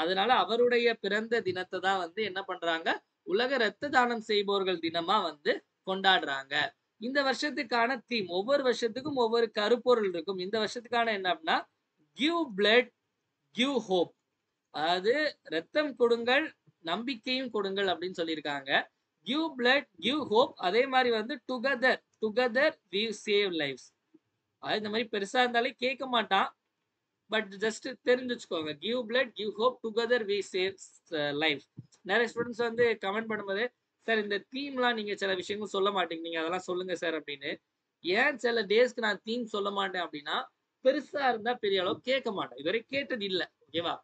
A: அதனால அவருடைய பிறந்த தினத்தை தான் வந்து என்ன பண்றாங்க, உலக ரத்த தானம் செய்பவர்கள் தினமா வந்து கொண்டாடுறாங்க. இந்த வருஷத்துக்கான தீம், ஒவ்வொரு வருஷத்துக்கும் ஒவ்வொரு கருப்பொருள் இருக்கும். இந்த வருஷத்துக்கான என்ன அப்படின்னா கிவ் பிளட் கிவ் ஹோப். அதாவது ரத்தம் கொடுங்கள், நம்பிக்கையும் கொடுங்கள் அப்படின்னு சொல்லியிருக்காங்க. Give blood give hope. அதே மாதிரி வந்து together together we save lives. அது இந்த மாதிரி பெருசா இருந்தாலே கேட்க மாட்டான், பட் ஜஸ்ட் தெரிஞ்சு வச்சுக்கோங்க. Give blood give hope together we save life. நிறைய ஸ்டூடெண்ட்ஸ் வந்து கமெண்ட் பண்ணும்போது, சார் இந்த தீம்லாம் நீங்க சில விஷயங்கள் சொல்ல மாட்டீங்க, நீங்க அதெல்லாம் சொல்லுங்க சார் அப்படின்னு. ஏன் சில டேஸ்க்கு நான் தீம் சொல்ல மாட்டேன் அப்படின்னா, பெருசா இருந்தா பெரிய அளவு கேட்க மாட்டேன். இதுவரை கேட்டது இல்ல. ஓகேவா?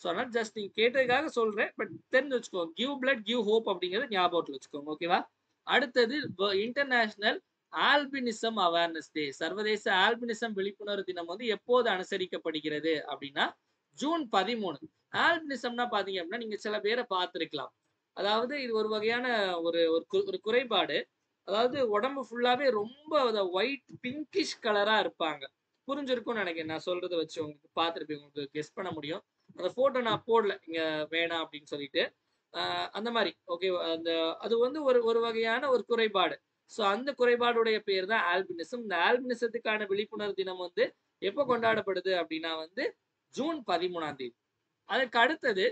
A: ஸோ அதனால ஜஸ்ட் நீங்க கேட்டதுக்காக சொல்றேன், பட் தெரிஞ்சு வச்சுக்கோங்க. கிவ் பிளட் கிவ் ஹோப் அப்படிங்கறது ஞாபகத்துல வச்சுக்கோங்க. ஓகேவா? அடுத்தது இன்டர்நேஷனல் ஆல்பினிசம் அவேர்னஸ் டே. சர்வதேச ஆல்பினிசம் விழிப்புணர்வு தினம் வந்து எப்போது அனுசரிக்கப்படுகிறது அப்படின்னா ஜூன் 13. ஆல்பினிசம்னா பாத்தீங்க அப்படின்னா நீங்க சில பேரை பார்த்திருக்கலாம். அதாவது இது ஒரு வகையான ஒரு ஒரு குறைபாடு. அதாவது உடம்பு ஃபுல்லாவே ரொம்ப ஒயிட் பிங்கிஷ் கலரா இருப்பாங்க. புரிஞ்சிருக்கும்னு நினைக்கிறேன் நான் சொல்றதை வச்சு. உங்களுக்கு பார்த்துருப்பீங்க, உங்களுக்கு கெஸ் பண்ண முடியும். அந்த போட்டோ நான் போடல இங்க வேணாம் அப்படின்னு சொல்லிட்டு. அந்த மாதிரி ஓகே. அந்த அது வந்து ஒரு ஒரு வகையான ஒரு குறைபாடு. ஸோ அந்த குறைபாடுடைய பேர் தான் ஆல்பினிசம். இந்த ஆல்பினிசத்துக்கான விழிப்புணர்வு தினம் வந்து எப்போ கொண்டாடப்படுது அப்படின்னா வந்து ஜூன் 13ஆம் தேதி. அதுக்கு அடுத்தது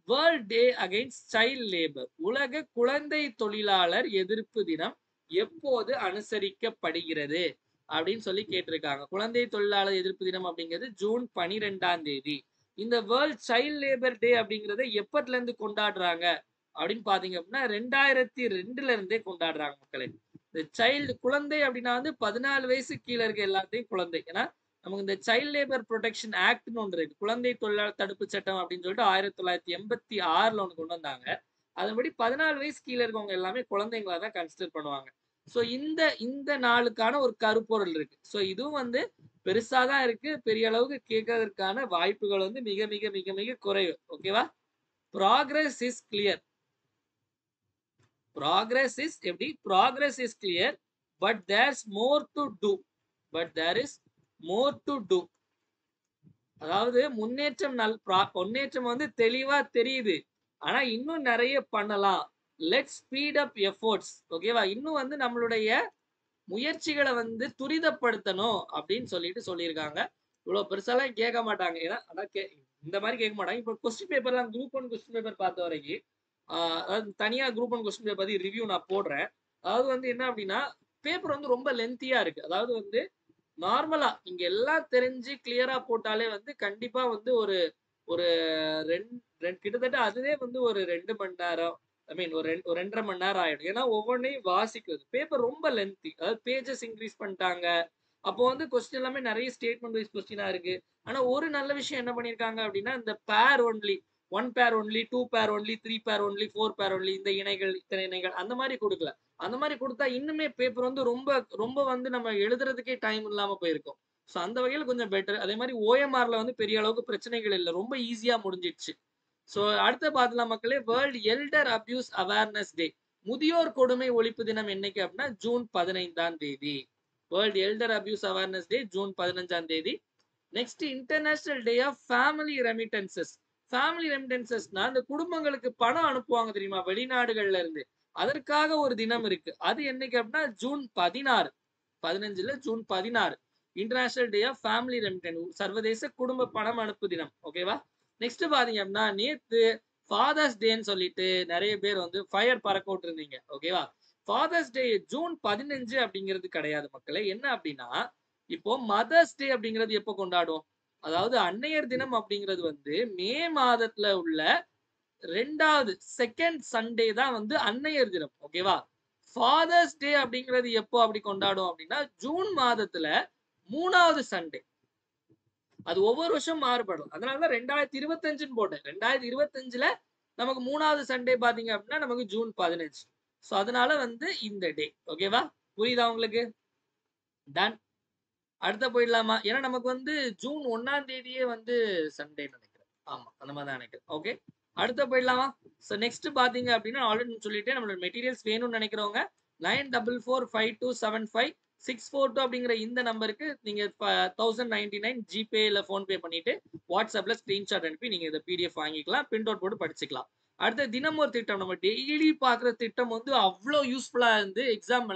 A: world day against child labour. உலக குழந்தை தொழிலாளர் எதிர்ப்பு தினம் எப்போது அனுசரிக்கப்படுகிறது அப்படின்னு சொல்லி கேட்டிருக்காங்க. குழந்தை தொழிலாளர் எதிர்ப்பு தினம் அப்படிங்கிறது ஜூன் 12ஆம் தேதி. இந்த வேர்ல்ட் சைல்ட் லேபர் டே அப்படிங்கறத எப்பத்துல இருந்து கொண்டாடுறாங்க அப்படின்னு பாத்தீங்க அப்படின்னா 2002ல இருந்தே கொண்டாடுறாங்க மக்களே. இந்த சைல்டு குழந்தை அப்படின்னா வந்து 14 வயசு கீழே இருக்க எல்லாத்தையும் குழந்தை. ஏன்னா நமக்கு இந்த சைல்ட் லேபர் ப்ரொடெக்ஷன் ஆக்ட்னு ஒன்று இருக்கு. குழந்தை தொழிலாளர் தடுப்பு சட்டம் அப்படின்னு சொல்லிட்டு 1986ல ஒன்று கொண்டு வந்தாங்க. அதன்படி 14 வயசு கீழே இருக்கவங்க எல்லாமே குழந்தைங்களா தான் கன்சிடர் பண்ணுவாங்க. ஸோ இந்த நாளுக்கான ஒரு கருப்பொருள் இருக்கு. ஸோ இதுவும் வந்து பெருசா தான் இருக்கு. பெரிய அளவுக்கு கேட்கறதுக்கான வாய்ப்புகள் வந்து மிக மிக மிக மிக குறைவு. ஓகேவா? Progress is clear. Progress is எப்படி? Progress is clear but there's more to do. But there is more to do. அதாவது முன்னேற்றம் வந்து தெளிவா தெரியுது, ஆனா இன்னும் நிறைய பண்ணலாம். Let's speed up efforts. ஓகேவா? இன்னும் வந்து நம்மளுடைய முயற்சிகளை வந்து துரிதப்படுத்தணும் அப்படின்னு சொல்லிட்டு சொல்லியிருக்காங்க. இவ்வளவு பெருசாலாம் கேட்க மாட்டாங்க. ஏன்னா அதான் இந்த மாதிரி கேட்க மாட்டாங்க. இப்போ கொஸ்டின் பேப்பர்லாம் குரூப் 1 கொஸ்டின் பேப்பர் பார்த்த வரைக்கும் அதாவது தனியா குரூப் 1 கொஸ்டின் பேப்பர் பத்தி ரிவ்யூ நான் போடுறேன். அதாவது வந்து என்ன அப்படின்னா பேப்பர் வந்து ரொம்ப லென்த்தியா இருக்கு. அதாவது வந்து நார்மலா இங்க எல்லாம் தெரிஞ்சு கிளியரா போட்டாலே வந்து கண்டிப்பா வந்து ஒரு ஒரு கிட்டத்தட்ட அதுவே வந்து ஒரு 2 மணி நேரம், ஐ மீன் ஒரு 2.5 மணி நேரம் ஆயிடும். ஏன்னா ஒவ்வொன்றையும் வாசிக்கிறது பேப்பர் ரொம்ப லென்த்தி. அதாவது பேஜஸ் இன்க்ரீஸ் பண்ணிட்டாங்க. அப்போ வந்து கொஸ்டின் எல்லாமே நிறைய ஸ்டேட்மெண்ட் வைஸ் கொஸ்டினா இருக்கு. ஆனா ஒரு நல்ல விஷயம் என்ன பண்ணிருக்காங்க அப்படின்னா இந்த பேர் ஒன்லி, 1 பேர் ஒன்லி, 2 பேர் ஒன்லி, 3 பேர் ஒன்லி, 4 பேர் ஒன்லி, இந்த இணைகள் இத்தனை இணைகள் அந்த மாதிரி கொடுக்கல. அந்த மாதிரி கொடுத்தா இன்னுமே பேப்பர் வந்து ரொம்ப ரொம்ப வந்து நம்ம எழுதுறதுக்கே டைம் இல்லாம போயிருக்கும். ஸோ அந்த வகையில் கொஞ்சம் பெட்டர். அதே மாதிரி ஓஎம்ஆர்ல வந்து பெரிய அளவுக்கு பிரச்சனைகள் இல்லை, ரொம்ப ஈஸியா முடிஞ்சிடுச்சு. ஸோ அடுத்த பார்க்கலாம் மக்களே. World elder abuse awareness day. முதியோர் கொடுமை ஒழிப்பு தினம் என்னைக்கு அப்படின்னா ஜூன் 15ஆம் தேதி. World elder abuse awareness day June 15ஆம் தேதி. Next international day of family remittances. Family ரெமிட்டன்சஸ்னா இந்த குடும்பங்களுக்கு பணம் அனுப்புவாங்க தெரியுமா வெளிநாடுகள்ல இருந்து, அதற்காக ஒரு தினம் இருக்கு. அது என்னைக்கு அப்படின்னா June 16. 15 June 16 international day of family remittances, சர்வதேச குடும்ப பணம் அனுப்பு தினம். ஓகேவா? நெக்ஸ்ட் பாத்தீங்க அப்படின்னா நேத்து ஃபாதர்ஸ் டேன்னு சொல்லிட்டு நிறைய பேர் வந்து ஃபயர் பறக்க விட்டுருந்தீங்க. ஓகேவா? ஃபாதர்ஸ் டே ஜூன் 15 அப்படிங்கிறது கிடையாது மக்களே. என்ன அப்படின்னா இப்போ மதர்ஸ் டே அப்படிங்கிறது எப்போ கொண்டாடுவோம்? அதாவது அன்னையர் தினம் அப்படிங்கிறது வந்து மே மாதத்துல உள்ள 2வது செகண்ட் சண்டே தான் வந்து அன்னையர் தினம். ஓகேவா? ஃபாதர்ஸ் டே அப்படிங்கிறது எப்போ அப்படி கொண்டாடும் அப்படின்னா, ஜூன் மாதத்துல 3வது சண்டே. அது ஒவ்வொரு வருஷம் மாறுபடும். அதனால தான் 2025ன்னு போட்டேன். 2025ல நமக்கு 3வது சண்டே பார்த்தீங்க அப்படின்னா, நமக்கு ஜூன் 15. ஸோ அதனால வந்து இந்த டே. ஓகேவா? புரியுதா உங்களுக்கு? டன். அடுத்த போயிடலாமா? ஏன்னா நமக்கு வந்து ஜூன் 1ஆம் தேதியே வந்து சண்டேன்னு நினைக்கிறேன். ஆமா. அந்த மாரி தான் நினைக்கிறேன். ஓகே. அடுத்த போயிடலாமா? ஸோ நெக்ஸ்ட் பார்த்தீங்க அப்படின்னா, ஆல்ரெடி சொல்லிட்டேன். நம்மளோட மெட்டீரியல்ஸ் வேணும்னு நினைக்கிறவங்க 9445275642 அப்படிங்கிற இந்த நம்பருக்கு நீங்க 1099 ஜிபே இல்ல ஃபோன்பே பண்ணிட்டு வாட்ஸ்அப்ல ஸ்கிரீன்ஷாட் அனுப்பி நீங்க இந்த பிடிஎஃப் வாங்கிக்கலாம். பிரிண்ட் அவுட் போட்டு படிச்சுக்கலாம். அடுத்த தினம் ஒரு திட்டம். நம்ம டெய்லி பார்க்குற திட்டம் வந்து அவ்ளோ யூஸ்ஃபுல்லா இருந்து எக்ஸாம்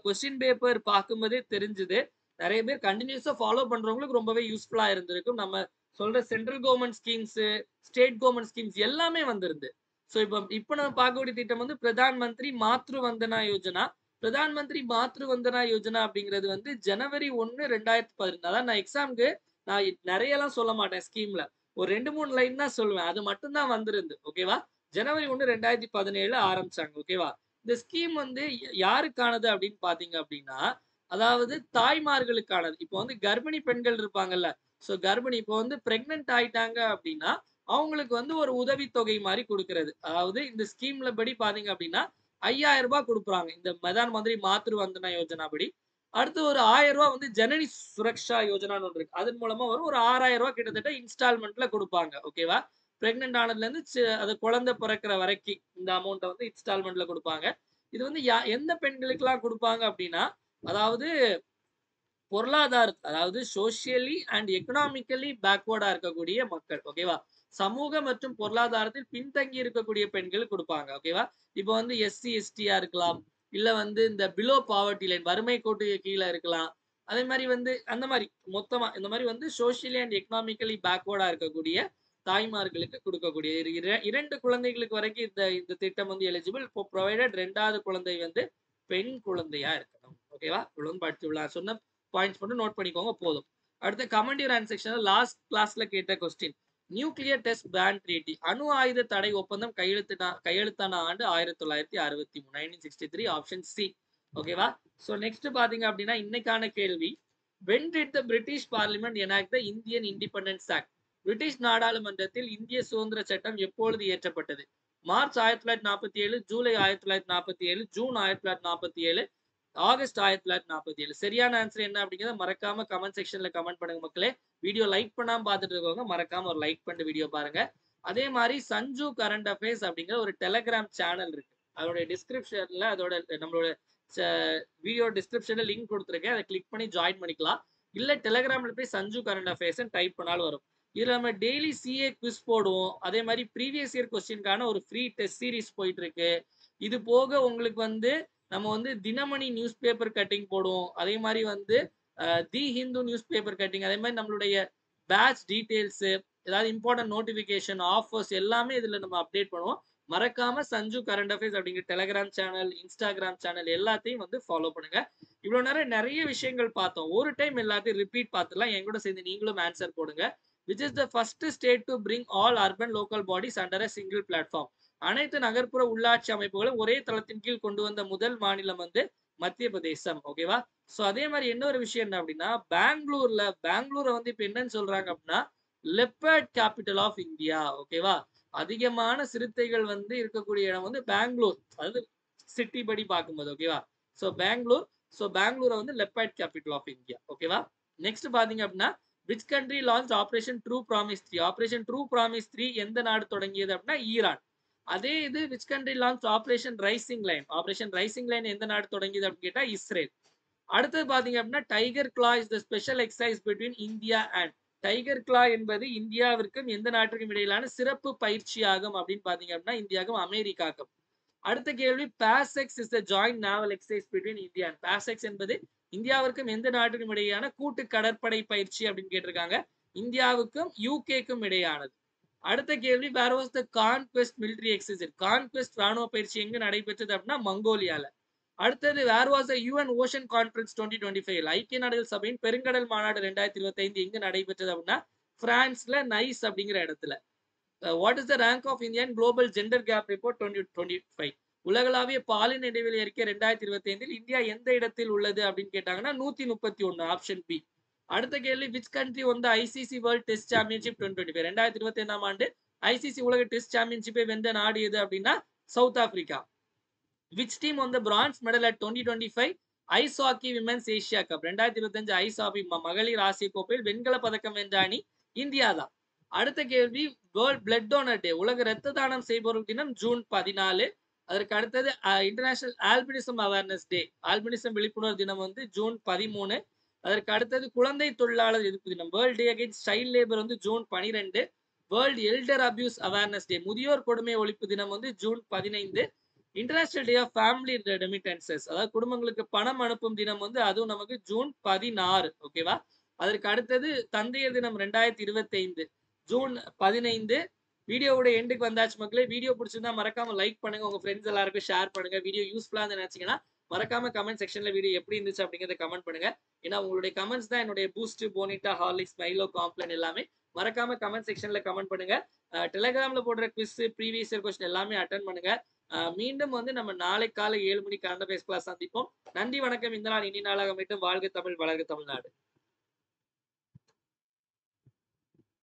A: கொஸ்டின் பேப்பர் பார்க்கும்போதே தெரிஞ்சுது. நிறைய பேர் கண்டினியூஸா ஃபாலோ பண்றவங்களுக்கு ரொம்பவே யூஸ்ஃபுல்லா இருந்திருக்கும். நம்ம சொல்ற central government schemes, state government schemes எல்லாமே வந்திருந்து. ஸோ இப்ப நம்ம பார்க்கக்கூடிய திட்டம் வந்து பிரதான் மந்திரி மாத்ரு வந்தனா யோஜனா. பிரதான் மந்திரி மாத்ரு வந்தனா யோஜனா அப்படிங்கிறது வந்து ஜனவரி 1, 2017. அதான் நான் எக்ஸாம்க்கு நான் நிறையலாம் சொல்ல மாட்டேன் ஸ்கீம்ல. ஒரு 2, 3 லைன் தான் சொல்லுவேன். அது மட்டும் தான் வந்திருந்து. ஓகேவா? ஜனவரி 1, 2017 ஆரம்பிச்சாங்க. ஓகேவா? இந்த ஸ்கீம் வந்து யாருக்கானது அப்படின்னு பார்த்தீங்க அப்படின்னா, அதாவது தாய்மார்களுக்கானது. இப்போ வந்து கர்ப்பிணி பெண்கள் இருப்பாங்கல்ல. ஸோ கர்ப்பிணி இப்போ வந்து பிரெக்னன்ட் ஆயிட்டாங்க அப்படின்னா, அவங்களுக்கு வந்து ஒரு உதவித்தொகை மாரி குடுக்குறது. அதாவது இந்த ஸ்கீம்ல படி பார்த்தீங்க அப்படின்னா, ரூ. 5000 குடுக்குறாங்க. இந்த பிரதான் மந்திரி மாத்ரு வந்தனா யோஜனா படி. அடுத்து ஒரு ரூ. 1000 வந்து ஜனனி சுரக்ஷா யோஜனான்னு ஒண்ணு இருக்கு. அதன் மூலமா வரும். ஒரு ரூ. 6000 கிட்டத்தட்ட இன்ஸ்டால்மென்ட்ல குடுப்பாங்க. ஓகேவா? பிரெக்னன்ட் ஆனதுலேருந்து அது குழந்தை பிறக்கிற வரைக்கும் இந்த அமௌண்ட்ட வந்து இன்ஸ்டால்மென்ட்ல குடுப்பாங்க. இது வந்து எந்த பெண்களுக்கெல்லாம் குடுப்பாங்க அப்படின்னா, அதாவது அதாவது சோசியலி அண்ட் எக்கனாமிக்கலி பேக்வர்டா இருக்கக்கூடிய மக்கள். ஓகேவா? சமூக மற்றும் பொருளாதாரத்தில் பின்தங்கி இருக்கக்கூடிய பெண்கள் குடுப்பாங்க. ஓகேவா? இப்போ வந்து எஸ்சி, எஸ்டியா இருக்கலாம். இல்ல வந்து இந்த பிலோ பாவர்ட்டி லைன் வறுமை கோட்டுக்கு கீழ இருக்கலாம். அதே மாரி வந்து அந்த மாரி மொத்தமா இந்த மாரி வந்து சோசியலி அண்ட் எக்கனாமிக்கலி பேக்வர்டா இருக்கக்கூடிய தாய்மார்களுக்கு குடுக்கக்கூடிய 2 குழந்தைகளுக்கு வரைக்கும் இந்த இந்த திட்டம் வந்து எலிஜிபிள். இப்போ புரொவைடட் 2வது குழந்தை வந்து பெண் குழந்தையா இருக்கணும். ஓகேவா? இவ்வளவும் படிச்சுடலாம். சொன்ன பாயிண்ட்ஸ் மட்டும் நோட் பண்ணிக்கோங்க போதும். அடுத்து கமெண்ட் யுவர் ஆன்சர் செக்ஷன்ல லாஸ்ட் கிளாஸ்ல கேட்ட question. Nuclear test ban treaty அணு ஆயுத தடை ஒப்பந்தம் கையெழுத்தான ஆண்டு 1963 1963 ஆப்ஷன் சி. ஓகேவா? சோ நெக்ஸ்ட் பாத்தீங்க அப்படின்னா இன்னைக்கான கேள்வி. when did the British Parliament enact the Indian Independence Act? British நாடாளுமன்றத்தில் இந்திய சுதந்திர சட்டம் எப்பொழுது இயற்றப்பட்டது? March 1947, July 1947, June 1947, August 1947. சரியான ஆன்சர் என்ன அப்படிங்கிறத மறக்காம கமெண்ட் செக்ஷன்ல கமெண்ட் பண்ணுங்க மக்களே. வீடியோ லைக் பண்ணாம பார்த்துட்டு இருக்கவங்க மறக்காம ஒரு லைக் பண்ணிட்டு வீடியோ பாருங்க. அதே மாதிரி சஞ்சு கரண்ட் அஃபேர்ஸ் அப்படிங்கிற ஒரு டெலகிராம் சேனல் இருக்கு. அதோட டிஸ்கிரிப்ஷன்ல அதோட நம்மளோட வீடியோ டிஸ்கிரிப்ஷன்ல லிங்க் கொடுத்துருக்கேன். அதை கிளிக் பண்ணி ஜாயின் பண்ணிக்கலாம். இல்ல டெலகிராம்ல போய் சஞ்சு கரண்ட் அஃபேர்ஸ் டைப் பண்ணாலும் வரும். இதுல நம்ம டெய்லி சிஏ குவிஸ் போடுவோம். அதே மாதிரி ப்ரீவியஸ் இயர் கொஸ்டின்கான ஒரு ஃப்ரீ டெஸ்ட் சீரிஸ் போயிட்டு இருக்கு. இது போக உங்களுக்கு வந்து நம்ம வந்து தினமணி நியூஸ் பேப்பர் கட்டிங் போடுவோம். அதே மாதிரி வந்து தி ஹிந்து நியூஸ் பேப்பர் கட்டிங், அதே மாதிரி நம்மளுடைய பேட்ச் டீடைல்ஸ், ஏதாவது இம்பார்ட்டன்ட் நோட்டிபிகேஷன் ஆஃபர்ஸ் எல்லாமே இதுல நம்ம அப்டேட் பண்ணுவோம். மறக்காம சஞ்சு கரண்ட் அஃபேர்ஸ் அப்படிங்கிற டெலகிராம் சேனல், இன்ஸ்டாகிராம் சேனல் எல்லாத்தையும் வந்து ஃபாலோ பண்ணுங்க. இவ்வளவு நேரம் நிறைய விஷயங்கள் பார்த்தோம். ஒரு டைம் எல்லாத்தையும் ரிப்பீட் பார்த்துலாம். என் கூட சேர்ந்து நீங்களும் ஆன்சர் போடுங்க. which is the first state to bring all urban local bodies under a single platform? அனைத்து நகர்ப்புற உள்ளாட்சி அமைப்புகளும் ஒரே தளத்தின் கீழ் கொண்டு வந்த முதல் மாநிலம் வந்து மத்திய பிரதேசம். ஓகேவா? சோ அதே மாதிரி இன்னொரு விஷயம் என்ன அப்படின்னா, பெங்களூரை வந்து இப்ப என்னன்னு சொல்றாங்க அப்படின்னா லெப்பர்ட் கேபிட்டல் ஆஃப் இந்தியா. ஓகேவா? அதிகமான சிறுத்தைகள் வந்து இருக்கக்கூடிய இடம் வந்து பெங்களூர். அதாவது சிட்டி படி பார்க்கும்போது. ஓகேவா? சோ பெங்களூரை வந்து லெப்பர்ட் கேபிட்டல் ஆஃப் இந்தியா. ஓகேவா? நெக்ஸ்ட் பாத்தீங்க அப்படின்னா which country launched operation true promise 3? Operation true promise 3 எந்த நாடு தொடங்கியது அப்படின்னா ஈரான். அதே இது which country launched operation rising lion? Operation rising lion எந்த நாடு தொடங்கியது அப்படின்னு கேட்டா இஸ்ரேல். அடுத்தது பாத்தீங்க அப்படின்னா டைகர் கிளா is the special exercise between India and. Tiger கிளா என்பது இந்தியாவிற்கும் எந்த நாட்டிற்கும் இடையிலான சிறப்பு பயிற்சியாகும் அப்படின்னு பாத்தீங்க அப்படின்னா இந்தியாவுக்கும் அமெரிக்காக்கும். அடுத்த கேள்வி, PASSEX is the joint naval exercise between India and. பாசெக்ஸ் என்பது இந்தியாவிற்கும் எந்த நாட்டுக்கும் இடையேயான கூட்டு கடற்படை பயிற்சி அப்படின்னு கேட்டிருக்காங்க. இந்தியாவுக்கும் யூகேக்கும் இடையானது. அடுத்த கேள்வி, where was the conquest military exercise? Conquest ராணுவ பயிற்சி எங்க நடைபெற்றது அப்படின்னா மங்கோலியால. அடுத்தது where was the UN ocean conference 2025 ஐக்கிய நாடுகள் சபையின் பெருங்கடல் மாநாடு 2025 எங்க நடைபெற்றது அப்படின்னா பிரான்ஸ்ல நைஸ் அப்படிங்கிற இடத்துல. What is the rank of Indian global gender gap report 2025 உலகளாவிய பாலின இடைவெளி அறிக்கை 2025 இந்தியா எந்த இடத்தில் உள்ளது அப்படின்னு கேட்டாங்கன்னா 131 ஆப்ஷன் பி. அடுத்த கேள்வி விச் கண்ட்ரி வந்து ஐசிசி வேர்ல்ட் டெஸ்ட் சாம்பியன்ஷிப் 2025 2025 ஆண்டு ஐசிசி உலக டெஸ்ட் சாம்பியன்ஷிப்பை வென்ற நாடு எது அப்படின்னா South Africa. Which team won the bronze medal at 2025 ice hockey women's Asia cup 2025 ice hockey மகளிர் ஆசிய கோப்பையில் வெண்கல பதக்கம் வென்ற அணி இந்தியா தான். அடுத்த கேள்வி வேர்ல்ட் பிளட் டோனர் டே உலக இரத்த தானம் செய்பவர்கள் தினம் ஜூன் 14. அதற்கு அடுத்தது international albinism awareness day albinism விழிப்புணர்வு தினம் வந்து ஜூன் 13. அதற்கு அடுத்தது குழந்தை தொழிலாளர் எதிர்ப்பு தினம் world day against child labour வந்து June 12. World elder abuse awareness day முதியோர் கொடுமை ஒழிப்பு தினம் வந்து June 15. International day of family remittances அதாவது குடும்பங்களுக்கு பணம் அனுப்பும் தினம் வந்து அதுவும் நமக்கு ஜூன் 16. ஓகேவா. அதற்கு அடுத்தது தந்தையர் தினம் 2025 ஜூன் 15. வீடியோவோட எண்டுக்கு வந்தாச்சு மக்களே. வீடியோ பிடிச்சிருந்தா மறக்காம லைக் பண்ணுங்க, உங்க ஃப்ரெண்ட்ஸ் எல்லாருக்கும் ஷேர் பண்ணுங்க. வீடியோ யூஸ்ஃபுல்லா இருந்து நினைச்சீங்கன்னா மறக்காம கமெண்ட் செக்ஷன்ல வீடியோ எப்படி இருந்துச்சு அப்படிங்கறத கமெண்ட் பண்ணுங்க. ஏன்னா உங்களுடைய கமெண்ட்ஸ் தான் என்னுடைய பூஸ்ட், போனிட்டா, ஹார்லிக்ஸ், மைலோ, காம்ப்ளன் எல்லாமே. மறக்காம கமெண்ட் செக்ஷன்ல கமெண்ட் பண்ணுங்க. டெலிகிராம்ல போடுற குவிஸ், ப்ரீவியஸ் இயர் கொஸ்டின் எல்லாமே அட்டன் பண்ணுங்க. மீண்டும் வந்து நம்ம நாளை காலை 7 மணிக்கு கரண்ட் அஃபேர்ஸ் கிளாஸ் சந்திப்போம். நன்றி, வணக்கம். இந்த நாள் இனி நாளாக மீண்டும் வாழ்க தமிழ், வளர்க தமிழ்நாடு.